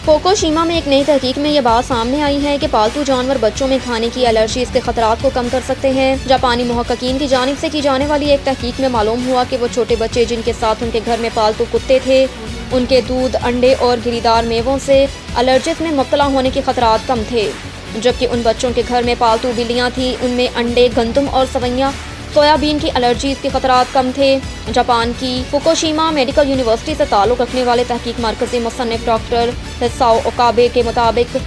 فوکوشیما میں ایک نئی تحقیق میں یہ بات سامنے آئی ہے کہ پالتو جانور بچوں میں کھانے کی الرجیز کے خطرات کو کم کر سکتے ہیں۔ جاپانی محققین کی جانب سے کی جانے والی ایک تحقیق میں معلوم ہوا کہ وہ چھوٹے بچے جن کے ساتھ ان کے گھر میں پالتو کتے تھے، ان کے دودھ، انڈے اور گری دار میووں سے الرجیز میں مبتلا ہونے کے خطرات کم تھے، جبکہ ان بچوں کے گھر میں پالتو بلیاں تھیں، ان میں انڈے، گندم اور سویابین کی الرجیز کے خطرات کم تھے۔ جاپان کی فوکوشیما میڈیکل یونیورسٹی سے تعلق رکھنے والے تحقیق مرکزی مصنف ڈاکٹر ہیساؤ اوکابے کے مطابق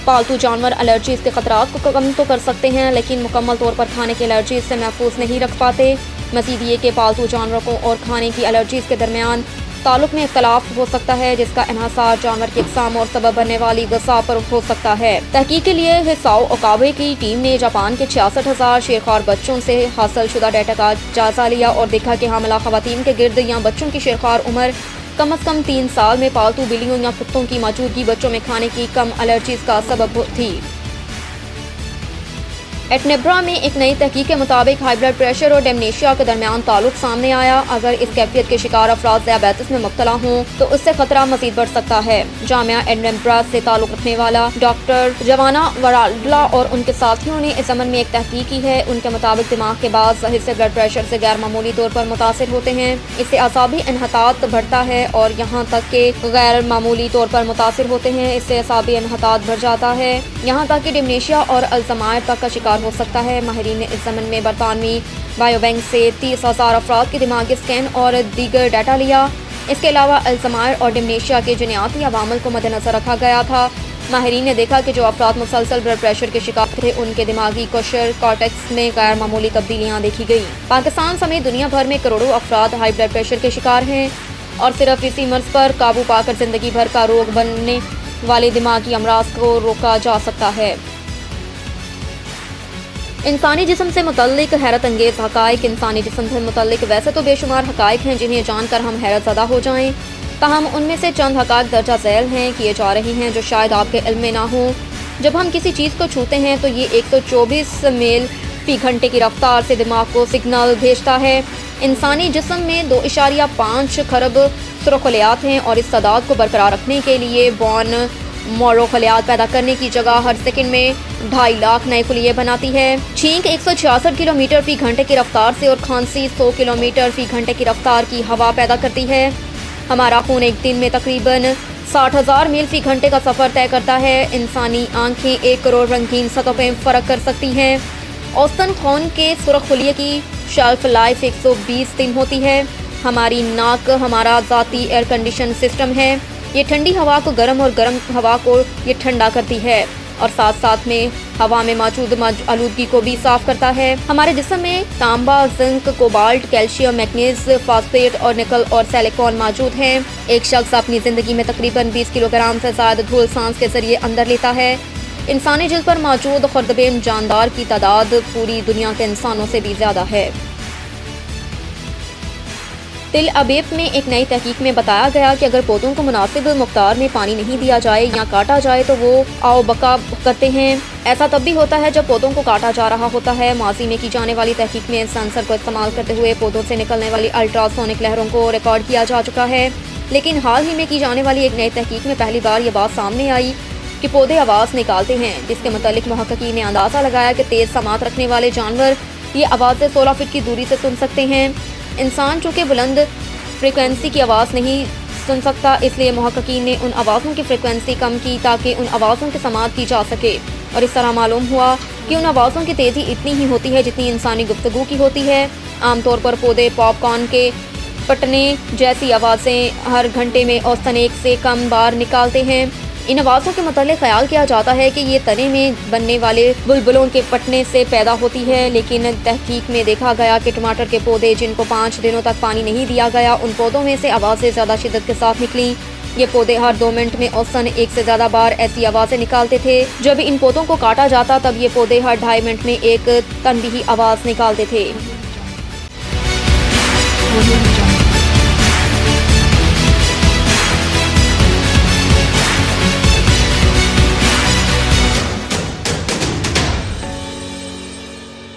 پالتو جانور الرجیز کے خطرات کو کم تو کر سکتے ہیں، لیکن مکمل طور پر کھانے کی الرجیز سے محفوظ نہیں رکھ پاتے۔ مزید یہ کہ پالتو جانوروں اور کھانے کی الرجیز کے درمیان تعلق میں اختلاف ہو سکتا ہے، جس کا انحصار جانور کی اقسام اور سبب بننے والی غذا پر ہو سکتا ہے۔ تحقیق کے لیے ہیساؤ اوکابے کی ٹیم نے جاپان کے 66,000 شیرخوار بچوں سے حاصل شدہ ڈیٹا کا جائزہ لیا اور دیکھا کہ حاملہ خواتین کے گرد یا بچوں کی شیرخوار عمر کم از کم 3 سال میں پالتو بلیوں یا کتوں کی موجودگی بچوں میں کھانے کی کم الرجیز کا سبب تھی۔ ایٹنبرا میں ایک نئی تحقیق کے مطابق ہائی بلڈ پریشر اور ڈیمنیشیا کے درمیان تعلق سامنے آیا۔ اگر اس کیفیت کے شکار افراد ذیابیطس میں مبتلا ہوں تو اس سے خطرہ مزید بڑھ سکتا ہے۔ جامعہ ایٹنبرا سے تعلق رکھنے والا ڈاکٹر جوانا وراڈلا اور ان کے ساتھیوں نے اس ضمن میں ایک تحقیق کی ہے۔ ان کے مطابق دماغ کے بعض حصے بلڈ پریشر سے غیر معمولی طور پر متاثر ہوتے ہیں، اس سے اعصابی انحطاط بڑھتا ہے، اور یہاں تک کہ غیر معمولی طور پر متاثر ہوتے ہیں، اس سے اعصابی انحطاط بڑھ جاتا ہے، یہاں تک کہ ڈیمنیشیا اور الزائمر تک کا شکار ہو سکتا ہے۔ ماہرین نے اس ضمن میں برطانوی بائیو بینک سے 30,000 افراد کی دماغی اسکین اور دیگر ڈیٹا لیا۔ اس کے علاوہ الزائمر اور ڈیمنیشیا کے جینیاتی عوامل کو مد نظر رکھا گیا تھا۔ ماہرین نے دیکھا کہ جو افراد مسلسل بلڈ پریشر کے شکار تھے ان کے دماغی کوشر کارٹیکس میں غیر معمولی تبدیلیاں دیکھی گئیں۔ پاکستان سمیت دنیا بھر میں کروڑوں افراد ہائی بلڈ پریشر کے شکار ہیں، اور صرف اسی مرض پر قابو پا کر زندگی بھر کا روگ بننے والے دماغی امراض کو روکا جا سکتا ہے۔ انسانی جسم سے متعلق حیرت انگیز حقائق۔ انسانی جسم سے متعلق ویسے تو بے شمار حقائق ہیں جنہیں جان کر ہم حیرت زدہ ہو جائیں، تاہم ان میں سے چند حقائق درجہ ذیل ہیں کیے جا رہے ہیں جو شاید آپ کے علم میں نہ ہوں۔ جب ہم کسی چیز کو چھوتے ہیں تو یہ 124 میل فی گھنٹے کی رفتار سے دماغ کو سگنل بھیجتا ہے۔ انسانی جسم میں 2.5 خرب سرخ خلیات ہیں، اور اس تعداد کو برقرار رکھنے کے لیے بون مورو خلیات پیدا کرنے کی جگہ ہر سیکنڈ میں 2.5 لاکھ نئے خلیے بناتی ہے۔ چھینک 166 کلومیٹر فی گھنٹے کی رفتار سے اور کھانسی 100 کلومیٹر فی گھنٹے کی رفتار کی ہوا پیدا کرتی ہے۔ ہمارا خون ایک دن میں تقریباً 60,000 میل فی گھنٹے کا سفر طے کرتا ہے۔ انسانی آنکھیں 1 کروڑ رنگین سطحوں پہ فرق کر سکتی ہیں۔ اوسطاً خون کے سرخ خلیے کی شیلف لائف 120 دن ہوتی ہے۔ ہماری ناک ہمارا ذاتی ایئر کنڈیشن سسٹم ہے، یہ ٹھنڈی ہوا کو گرم اور گرم ہوا کو یہ ٹھنڈا کرتی ہے، اور ساتھ ساتھ میں ہوا میں موجود آلودگی کو بھی صاف کرتا ہے۔ ہمارے جسم میں تانبا، zinc, cobalt, calcium, manganese, phosphate اور نکل اور سلیکون موجود ہیں۔ ایک شخص اپنی زندگی میں تقریباً 20 کلو گرام سے زائد دھول سانس کے ذریعے اندر لیتا ہے۔ انسانی جلد پر موجود خردبین جاندار کی تعداد پوری دنیا کے انسانوں سے بھی زیادہ ہے۔ تل ابیب میں ایک نئی تحقیق میں بتایا گیا کہ اگر پودوں کو مناسب مقدار میں پانی نہیں دیا جائے یا کاٹا جائے تو وہ آؤ بقا کرتے ہیں۔ ایسا تب بھی ہوتا ہے جب پودوں کو کاٹا جا رہا ہوتا ہے۔ ماضی میں کی جانے والی تحقیق میں اس سینسر کو استعمال کرتے ہوئے پودوں سے نکلنے والی الٹرا سونک لہروں کو ریکارڈ کیا جا چکا ہے، لیکن حال ہی میں کی جانے والی ایک نئی تحقیق میں پہلی بار یہ بات سامنے آئی کہ پودے آواز نکالتے ہیں، جس کے متعلق محققین نے اندازہ لگایا کہ تیز سماعت رکھنے والے جانور یہ آوازیں 16 فٹ کی دوری سے سن سکتے ہیں۔ انسان چونکہ بلند فریکوینسی کی آواز نہیں سن سکتا، اس لیے محققین نے ان آوازوں کی فریکوینسی کم کی تاکہ ان آوازوں کی سماعت کی جا سکے، اور اس طرح معلوم ہوا کہ ان آوازوں کی تیزی اتنی ہی ہوتی ہے جتنی انسانی گفتگو کی ہوتی ہے۔ عام طور پر پودے پاپ کارن کے پٹنے جیسی آوازیں ہر گھنٹے میں اوسطاً 1 سے کم بار نکالتے ہیں۔ ان آوازوں کے متعلق خیال کیا جاتا ہے کہ یہ تنے میں بننے والے بلبلوں کے پٹنے سے پیدا ہوتی ہے، لیکن تحقیق میں دیکھا گیا کہ ٹماٹر کے پودے جن کو 5 دنوں تک پانی نہیں دیا گیا، ان پودوں میں سے آوازیں زیادہ شدت کے ساتھ نکلیں۔ یہ پودے ہر 2 منٹ میں اوسطاً 1 سے زیادہ بار ایسی آوازیں نکالتے تھے۔ جب ان پودوں کو کاٹا جاتا تب یہ پودے ہر 2.5 منٹ میں ایک تنبیہی آواز نکالتے تھے۔